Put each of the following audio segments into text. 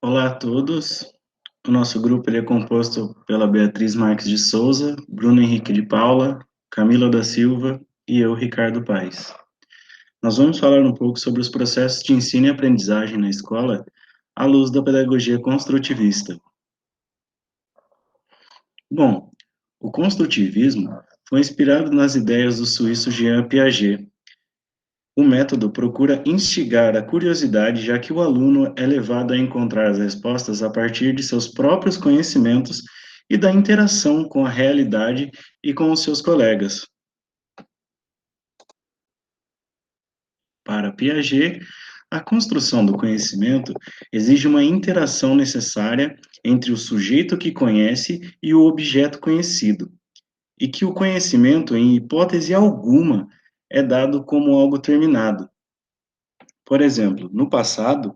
Olá a todos. O nosso grupo ele é composto pela Beatriz Marques de Souza, Bruno Henrique de Paula, Camila da Silva e eu, Ricardo Paes. Nós vamos falar um pouco sobre os processos de ensino e aprendizagem na escola à luz da pedagogia construtivista. Bom, o construtivismo foi inspirado nas ideias do suíço Jean Piaget. O método procura instigar a curiosidade, já que o aluno é levado a encontrar as respostas a partir de seus próprios conhecimentos e da interação com a realidade e com os seus colegas. Para Piaget, a construção do conhecimento exige uma interação necessária entre o sujeito que conhece e o objeto conhecido, e que o conhecimento, em hipótese alguma, é dado como algo terminado. Por exemplo, no passado,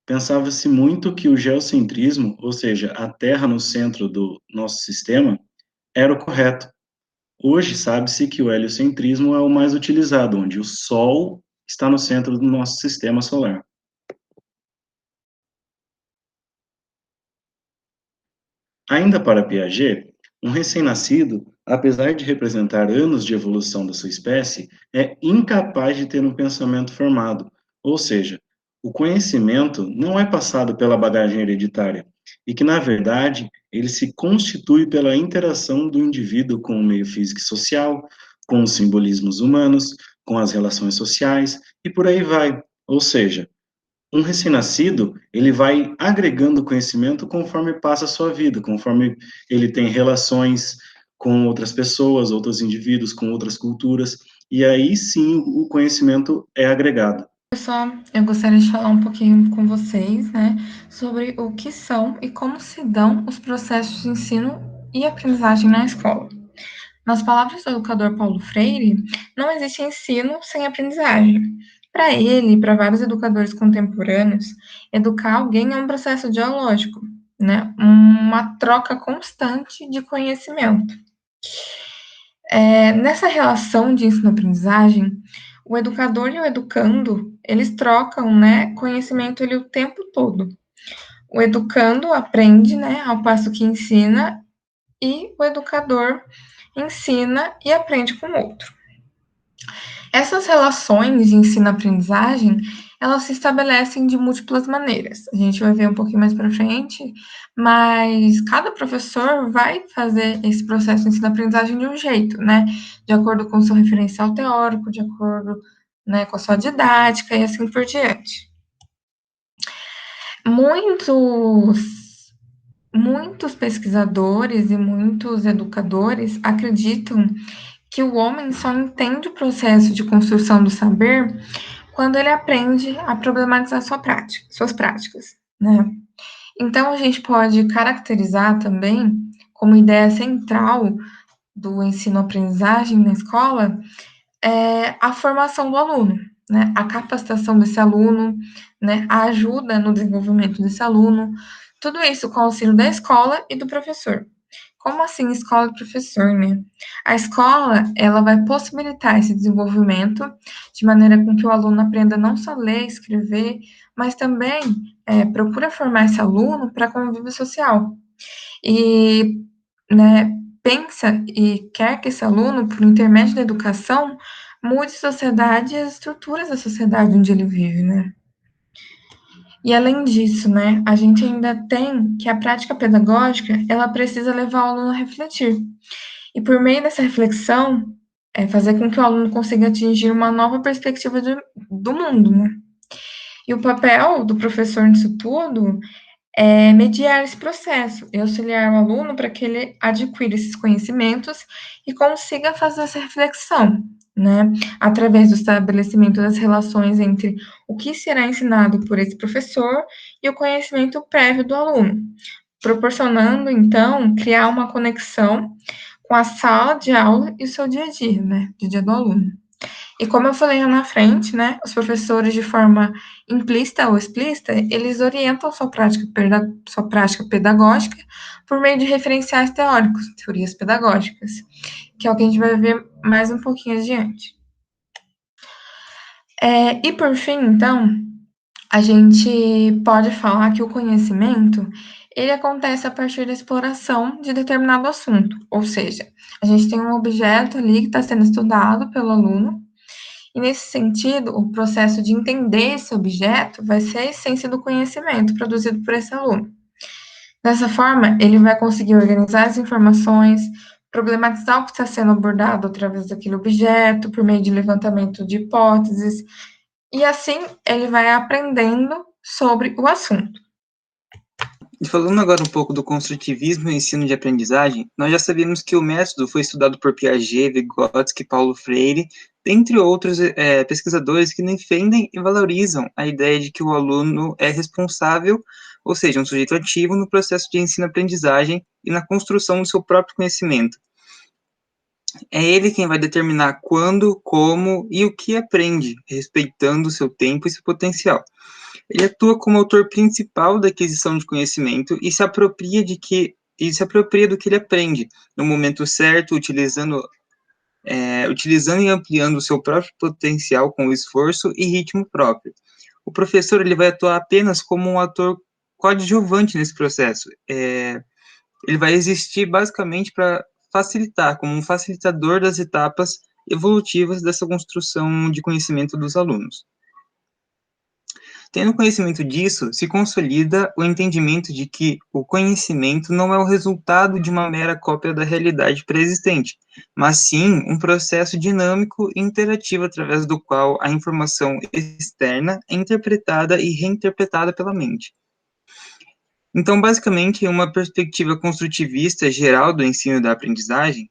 pensava-se muito que o geocentrismo, ou seja, a Terra no centro do nosso sistema, era o correto. Hoje sabe-se que o heliocentrismo é o mais utilizado, onde o Sol está no centro do nosso sistema solar. Ainda para Piaget, um recém-nascido, apesar de representar anos de evolução da sua espécie, é incapaz de ter um pensamento formado, ou seja, o conhecimento não é passado pela bagagem hereditária, e que, na verdade, ele se constitui pela interação do indivíduo com o meio físico e social, com os simbolismos humanos, com as relações sociais, e por aí vai. Ou seja, um recém-nascido, ele vai agregando conhecimento conforme passa a sua vida, conforme ele tem relações com outras pessoas, outros indivíduos, com outras culturas, e aí sim o conhecimento é agregado. Pessoal, eu gostaria de falar um pouquinho com vocês, né, sobre o que são e como se dão os processos de ensino e aprendizagem na escola. Nas palavras do educador Paulo Freire, não existe ensino sem aprendizagem. Para ele e para vários educadores contemporâneos, educar alguém é um processo dialógico, né, uma troca constante de conhecimento. Nessa relação de ensino-aprendizagem, o educador e o educando, eles trocam, né, conhecimento ali o tempo todo. O educando aprende, né, ao passo que ensina, e o educador ensina e aprende com o outro. Essas relações de ensino-aprendizagem, elas se estabelecem de múltiplas maneiras. A gente vai ver um pouquinho mais para frente, mas cada professor vai fazer esse processo de ensino-aprendizagem de um jeito, né? De acordo com o seu referencial teórico, de acordo, né, com a sua didática e assim por diante. Muitos, muitos pesquisadores e muitos educadores acreditam que o homem só entende o processo de construção do saber quando ele aprende a problematizar suas práticas, né? Então, a gente pode caracterizar também como ideia central do ensino-aprendizagem na escola a formação do aluno, né? A capacitação desse aluno, né? A ajuda no desenvolvimento desse aluno, tudo isso com o auxílio da escola e do professor. Como assim escola e professor, né? A escola, ela vai possibilitar esse desenvolvimento de maneira com que o aluno aprenda não só ler, escrever, mas também procura formar esse aluno para convívio social. E, né, pensa e quer que esse aluno, por intermédio da educação, mude a sociedade e as estruturas da sociedade onde ele vive, né? E além disso, né, a gente ainda tem que a prática pedagógica, ela precisa levar o aluno a refletir. E por meio dessa reflexão, fazer com que o aluno consiga atingir uma nova perspectiva do mundo, né? E o papel do professor nisso tudo é mediar esse processo e auxiliar o aluno para que ele adquira esses conhecimentos e consiga fazer essa reflexão, né? Através do estabelecimento das relações entre o que será ensinado por esse professor e o conhecimento prévio do aluno, proporcionando, então, criar uma conexão com a sala de aula e o seu dia a dia, né? Dia a dia do aluno. E como eu falei lá na frente, né, os professores, de forma implícita ou explícita, eles orientam sua prática pedagógica por meio de referenciais teóricos, teorias pedagógicas, que é o que a gente vai ver mais um pouquinho adiante. E por fim, então, a gente pode falar que o conhecimento, ele acontece a partir da exploração de determinado assunto, ou seja, a gente tem um objeto ali que está sendo estudado pelo aluno, e nesse sentido, o processo de entender esse objeto vai ser a essência do conhecimento produzido por esse aluno. Dessa forma, ele vai conseguir organizar as informações, problematizar o que está sendo abordado através daquele objeto, por meio de levantamento de hipóteses, e assim ele vai aprendendo sobre o assunto. E falando agora um pouco do construtivismo e ensino de aprendizagem, nós já sabemos que o método foi estudado por Piaget, Vygotsky, Paulo Freire, dentre outros pesquisadores que defendem e valorizam a ideia de que o aluno é responsável, ou seja, um sujeito ativo no processo de ensino-aprendizagem e na construção do seu próprio conhecimento. É ele quem vai determinar quando, como e o que aprende, respeitando o seu tempo e seu potencial. Ele atua como autor principal da aquisição de conhecimento e se apropria do que ele aprende, no momento certo, utilizando e ampliando o seu próprio potencial com esforço e ritmo próprio. O professor ele vai atuar apenas como um ator coadjuvante nesse processo. Ele vai existir basicamente para facilitar, como um facilitador das etapas evolutivas dessa construção de conhecimento dos alunos. Tendo conhecimento disso, se consolida o entendimento de que o conhecimento não é o resultado de uma mera cópia da realidade pré-existente, mas sim um processo dinâmico e interativo através do qual a informação externa é interpretada e reinterpretada pela mente. Então, basicamente, em uma perspectiva construtivista geral do ensino e da aprendizagem,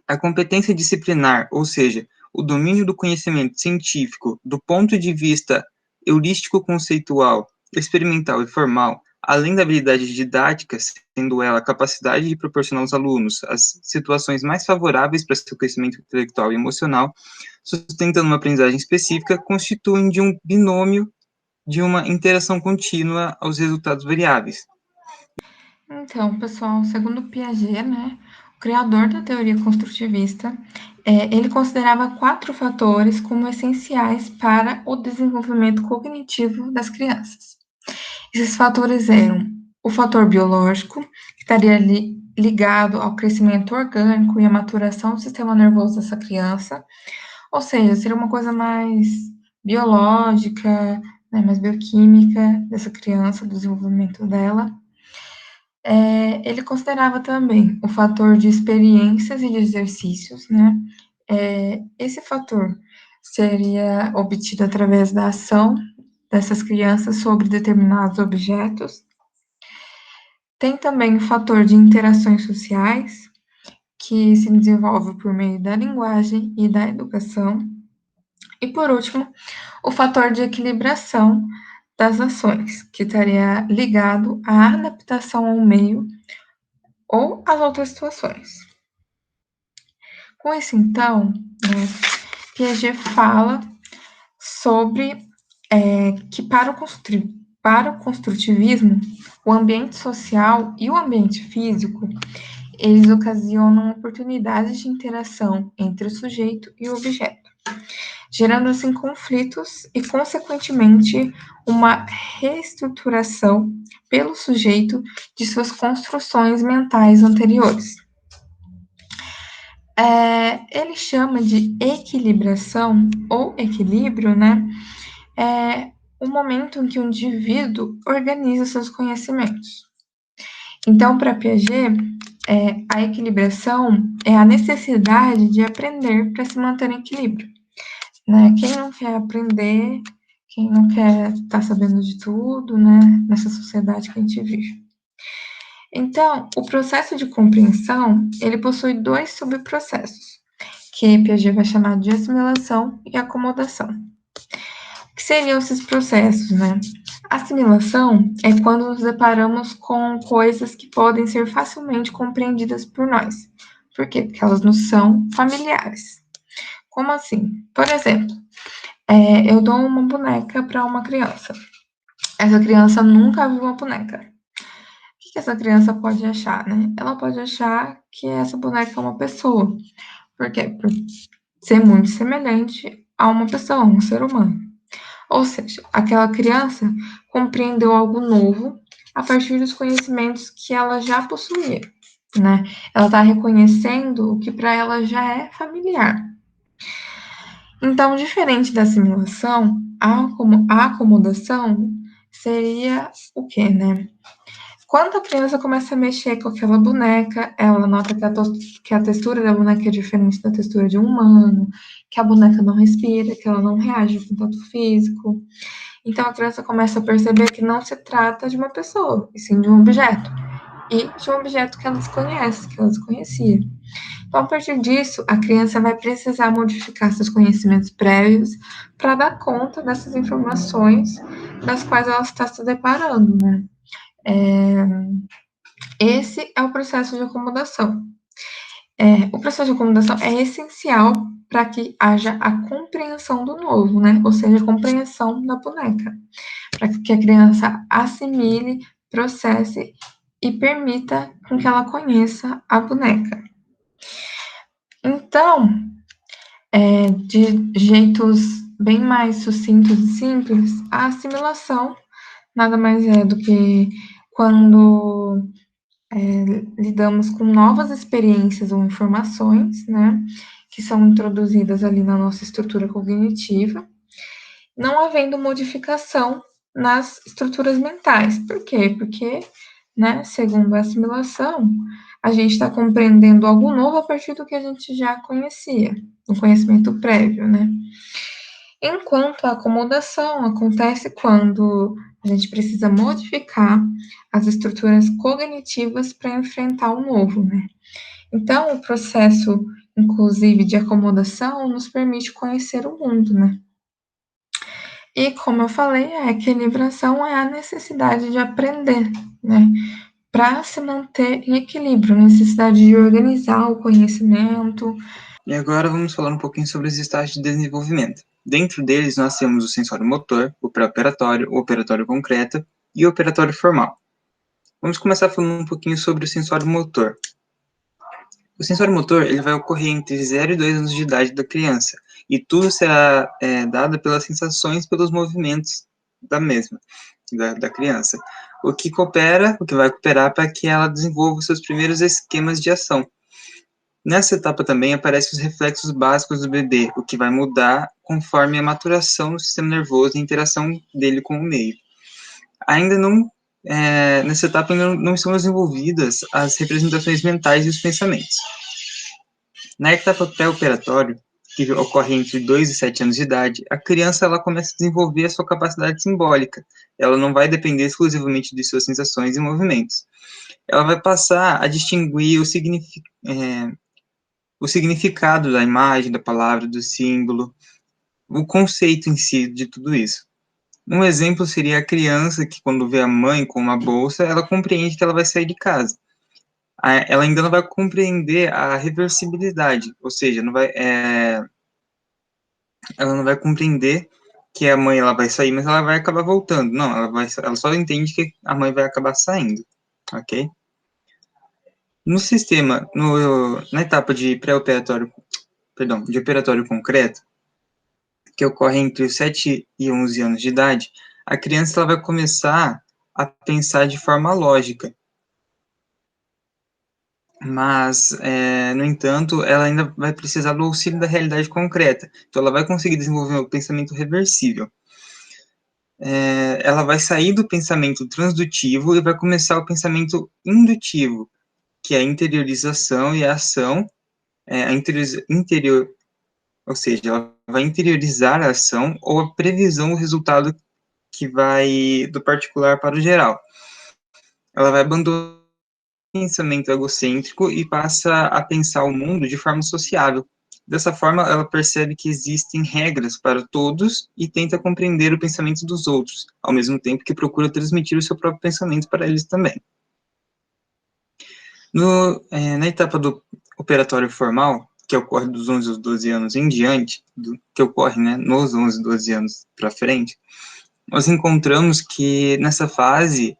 a competência disciplinar, ou seja, o domínio do conhecimento científico do ponto de vista heurístico-conceitual, experimental e formal, além da habilidade didática, sendo ela a capacidade de proporcionar aos alunos as situações mais favoráveis para seu crescimento intelectual e emocional, sustentando uma aprendizagem específica, constituem de um binômio de uma interação contínua aos resultados variáveis. Então, pessoal, segundo Piaget, né, o criador da teoria construtivista, ele considerava 4 fatores como essenciais para o desenvolvimento cognitivo das crianças. Esses fatores eram o fator biológico, que estaria ligado ao crescimento orgânico e à maturação do sistema nervoso dessa criança, ou seja, seria uma coisa mais biológica, né, mais bioquímica dessa criança, do desenvolvimento dela. Ele considerava também o fator de experiências e de exercícios, né? Esse fator seria obtido através da ação dessas crianças sobre determinados objetos. Tem também o fator de interações sociais, que se desenvolve por meio da linguagem e da educação. E, por último, o fator de equilibração das ações, que estaria ligado à adaptação ao meio ou às outras situações. Com isso, então, né, Piaget fala sobre que para o construtivismo, o ambiente social e o ambiente físico, eles ocasionam oportunidades de interação entre o sujeito e o objeto, gerando assim conflitos e, consequentemente, uma reestruturação pelo sujeito de suas construções mentais anteriores. Ele chama de equilibração ou equilíbrio, né? O momento em que o indivíduo organiza seus conhecimentos. Então, para Piaget, a equilibração é a necessidade de aprender para se manter em equilíbrio. Né? Quem não quer aprender, quem não quer estar sabendo de tudo, né? Nessa sociedade que a gente vive. Então, o processo de compreensão, ele possui 2 subprocessos, que Piaget vai chamar de assimilação e acomodação. O que seriam esses processos, né? Assimilação é quando nos deparamos com coisas que podem ser facilmente compreendidas por nós. Por quê? Porque elas nos são familiares. Como assim? Por exemplo, eu dou uma boneca para uma criança. Essa criança nunca viu uma boneca. O que essa criança pode achar, né? Ela pode achar que essa boneca é uma pessoa. Por quê? Por ser muito semelhante a uma pessoa, um ser humano. Ou seja, aquela criança compreendeu algo novo a partir dos conhecimentos que ela já possuía, né? Ela está reconhecendo o que para ela já é familiar. Então, diferente da assimilação, a acomodação seria o quê, né? Quando a criança começa a mexer com aquela boneca, ela nota que a textura da boneca é diferente da textura de um humano, que a boneca não respira, que ela não reage ao contato físico. Então, a criança começa a perceber que não se trata de uma pessoa, e sim de um objeto. E de um objeto que ela desconhece, que ela desconhecia. Então, a partir disso, a criança vai precisar modificar seus conhecimentos prévios para dar conta dessas informações das quais ela está se deparando, né? Esse é o processo de acomodação. O processo de acomodação é essencial para que haja a compreensão do novo, né? Ou seja, a compreensão da boneca, para que a criança assimile, processe e permita com que ela conheça a boneca. Então, de jeitos bem mais sucintos e simples, a assimilação nada mais é do que quando lidamos com novas experiências ou informações, né, que são introduzidas ali na nossa estrutura cognitiva, não havendo modificação nas estruturas mentais. Por quê? Porque, né, segundo a assimilação, a gente está compreendendo algo novo a partir do que a gente já conhecia, um conhecimento prévio, né? Enquanto a acomodação acontece quando a gente precisa modificar as estruturas cognitivas para enfrentar o novo, né? Então, o processo, inclusive, de acomodação nos permite conhecer o mundo, né? E, como eu falei, a equilibração é a necessidade de aprender, né? Para se manter em equilíbrio, a necessidade de organizar o conhecimento. E agora vamos falar um pouquinho sobre os estágios de desenvolvimento. Dentro deles, nós temos o sensório motor, o pré-operatório, o operatório concreto e o operatório formal. Vamos começar falando um pouquinho sobre o sensório motor. O sensório motor ele vai ocorrer entre 0 e 2 anos de idade da criança, e tudo será dado pelas sensações, pelos movimentos da mesma, da criança. O que vai cooperar para que ela desenvolva os seus primeiros esquemas de ação. Nessa etapa também aparecem os reflexos básicos do bebê, o que vai mudar conforme a maturação do sistema nervoso e a interação dele com o meio. Ainda não, nessa etapa ainda não estão desenvolvidas as representações mentais e os pensamentos. Na etapa pré-operatória, que ocorre entre 2 e 7 anos de idade, a criança ela começa a desenvolver a sua capacidade simbólica. Ela não vai depender exclusivamente de suas sensações e movimentos. Ela vai passar a distinguir o significado da imagem, da palavra, do símbolo, o conceito em si de tudo isso. Um exemplo seria a criança que, quando vê a mãe com uma bolsa, ela compreende que ela vai sair de casa. Ela ainda não vai compreender a reversibilidade, ou seja, ela não vai compreender que a mãe ela vai sair, mas ela vai acabar voltando. Não, ela só entende que a mãe vai acabar saindo, ok? Na etapa de pré-operatório, de operatório concreto, que ocorre entre os 7 e 11 anos de idade, a criança ela vai começar a pensar de forma lógica. Mas, no entanto, ela ainda vai precisar do auxílio da realidade concreta. Então, ela vai conseguir desenvolver um pensamento reversível. Ela vai sair do pensamento transdutivo e vai começar o pensamento indutivo, que é a interiorização e a ação, ou seja, ela vai interiorizar a ação ou a previsão do resultado que vai do particular para o geral. Ela vai abandonar o pensamento egocêntrico e passa a pensar o mundo de forma sociável. Dessa forma, ela percebe que existem regras para todos e tenta compreender o pensamento dos outros, ao mesmo tempo que procura transmitir o seu próprio pensamento para eles também. Na etapa do operatório formal, que ocorre dos 11 aos 12 anos em diante, que ocorre, né, nos 11, 12 anos para frente, nós encontramos que nessa fase,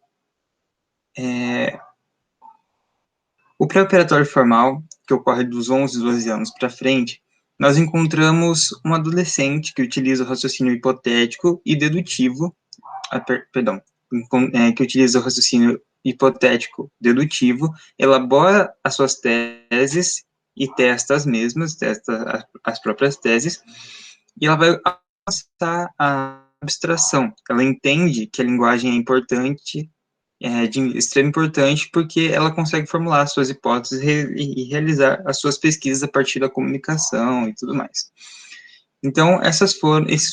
o pré-operatório formal, que ocorre dos 11, 12 anos para frente, nós encontramos um adolescente que utiliza o raciocínio hipotético e dedutivo, que utiliza o raciocínio hipotético dedutivo, elabora as suas teses e testa as mesmas, testa as próprias teses, e ela vai avançar a abstração. Ela entende que a linguagem é importante, de extrema importância, porque ela consegue formular suas hipóteses e realizar as suas pesquisas a partir da comunicação e tudo mais. Então, esses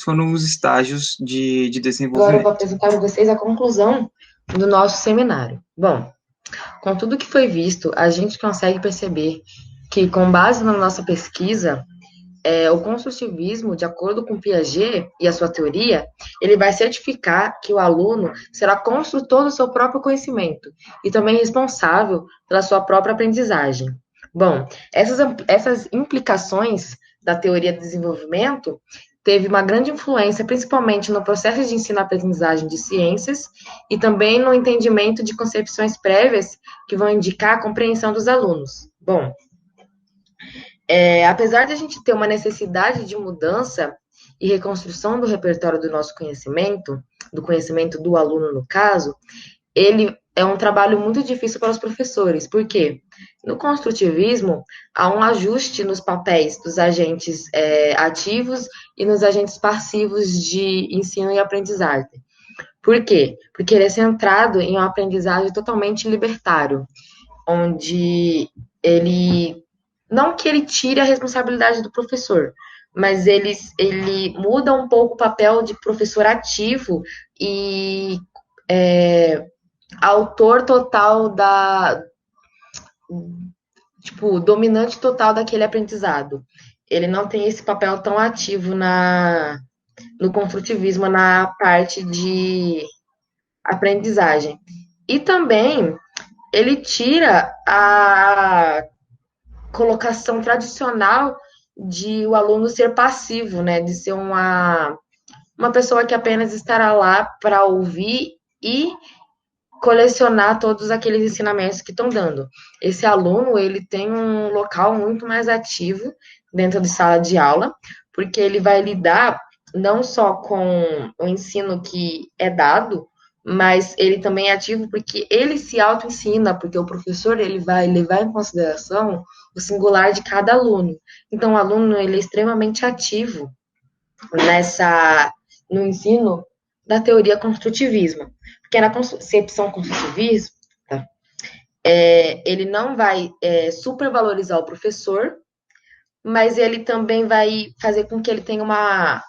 foram os estágios de desenvolvimento. Agora eu vou apresentar para vocês a conclusão do nosso seminário. Bom, com tudo que foi visto, a gente consegue perceber que, com base na nossa pesquisa, o construtivismo, de acordo com Piaget e a sua teoria, ele vai certificar que o aluno será construtor do seu próprio conhecimento e também responsável pela sua própria aprendizagem. Bom, essas implicações da teoria do desenvolvimento teve uma grande influência, principalmente no processo de ensino-aprendizagem de ciências e também no entendimento de concepções prévias que vão indicar a compreensão dos alunos. Bom, apesar de a gente ter uma necessidade de mudança e reconstrução do repertório do nosso conhecimento, do conhecimento do aluno no caso, ele é um trabalho muito difícil para os professores. Por quê? No construtivismo, há um ajuste nos papéis dos agentes ativos e nos agentes passivos de ensino e aprendizagem. Por quê? Porque ele é centrado em uma aprendizagem totalmente libertário, onde ele... Não que ele tire a responsabilidade do professor, mas ele muda um pouco o papel de professor ativo e autor total dominante total daquele aprendizado. Ele não tem esse papel tão ativo no construtivismo, na parte de aprendizagem. E também ele tira a colocação tradicional de o aluno ser passivo, né, de ser uma pessoa que apenas estará lá para ouvir e colecionar todos aqueles ensinamentos que estão dando. Esse aluno, ele tem um local muito mais ativo dentro de sala de aula, porque ele vai lidar não só com o ensino que é dado, mas ele também é ativo porque ele se auto-ensina, porque o professor ele vai levar em consideração o singular de cada aluno. Então, o aluno ele é extremamente ativo no ensino da teoria construtivismo. Porque na concepção construtivista, ele não vai supervalorizar o professor, mas ele também vai fazer com que ele tenha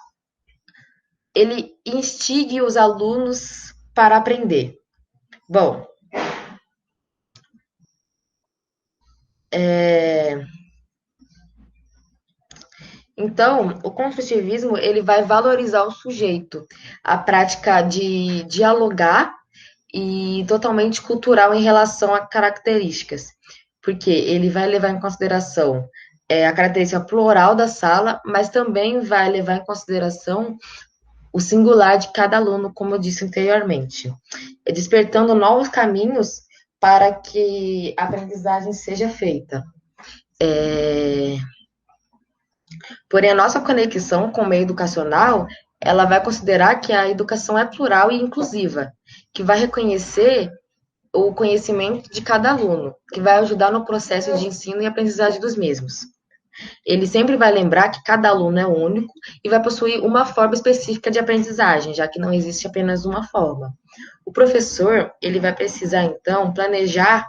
ele instigue os alunos para aprender. Bom, então, o construtivismo, ele vai valorizar o sujeito, a prática de dialogar e totalmente cultural em relação a características, porque ele vai levar em consideração a característica plural da sala, mas também vai levar em consideração o singular de cada aluno, como eu disse anteriormente, despertando novos caminhos para que a aprendizagem seja feita. Porém, a nossa conexão com o meio educacional, ela vai considerar que a educação é plural e inclusiva, que vai reconhecer o conhecimento de cada aluno, que vai ajudar no processo de ensino e aprendizagem dos mesmos. Ele sempre vai lembrar que cada aluno é único e vai possuir uma forma específica de aprendizagem, já que não existe apenas uma forma. O professor, ele vai precisar, então, planejar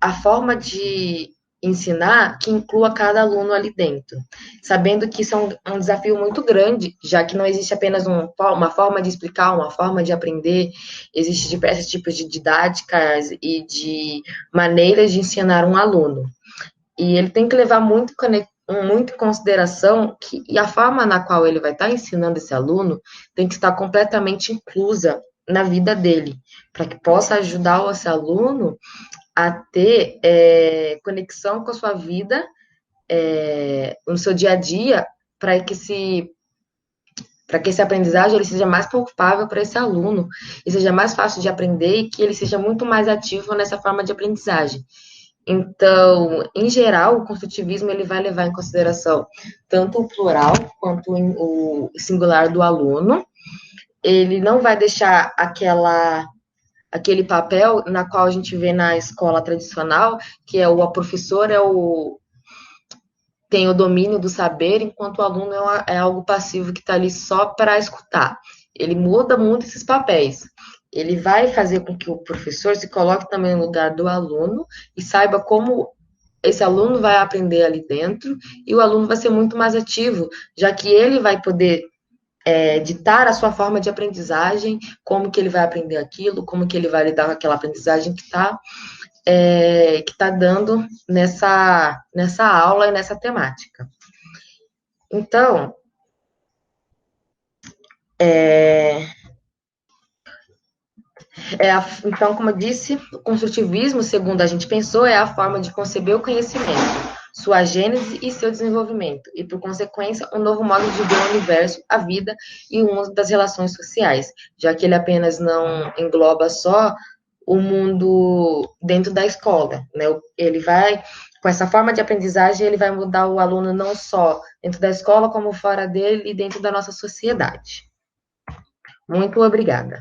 a forma de ensinar que inclua cada aluno ali dentro, sabendo que isso é um desafio muito grande, já que não existe apenas uma forma de explicar, uma forma de aprender, existem diversos tipos de didáticas e de maneiras de ensinar um aluno. E ele tem que levar muito em consideração que a forma na qual ele vai estar ensinando esse aluno tem que estar completamente inclusa na vida dele, para que possa ajudar esse aluno a ter conexão com a sua vida, no seu dia a dia, para que esse aprendizagem ele seja mais palpável para esse aluno, e seja mais fácil de aprender, e que ele seja muito mais ativo nessa forma de aprendizagem. Então, em geral, o construtivismo ele vai levar em consideração tanto o plural quanto o singular do aluno. Ele não vai deixar aquele papel na qual a gente vê na escola tradicional, que é o professor tem o domínio do saber, enquanto o aluno é algo passivo que está ali só para escutar. Ele muda muito esses papéis. Ele vai fazer com que o professor se coloque também no lugar do aluno e saiba como esse aluno vai aprender ali dentro, e o aluno vai ser muito mais ativo, já que ele vai poder ditar a sua forma de aprendizagem, como que ele vai aprender aquilo, como que ele vai lidar com aquela aprendizagem que está dando nessa aula e nessa temática. Então, então, como eu disse, o construtivismo, segundo a gente pensou, é a forma de conceber o conhecimento, sua gênese e seu desenvolvimento, e, por consequência, um novo modo de ver o universo, a vida e o mundo das relações sociais, já que ele apenas não engloba só o mundo dentro da escola, né? Ele vai, com essa forma de aprendizagem, ele vai mudar o aluno não só dentro da escola, como fora dele e dentro da nossa sociedade. Muito obrigada.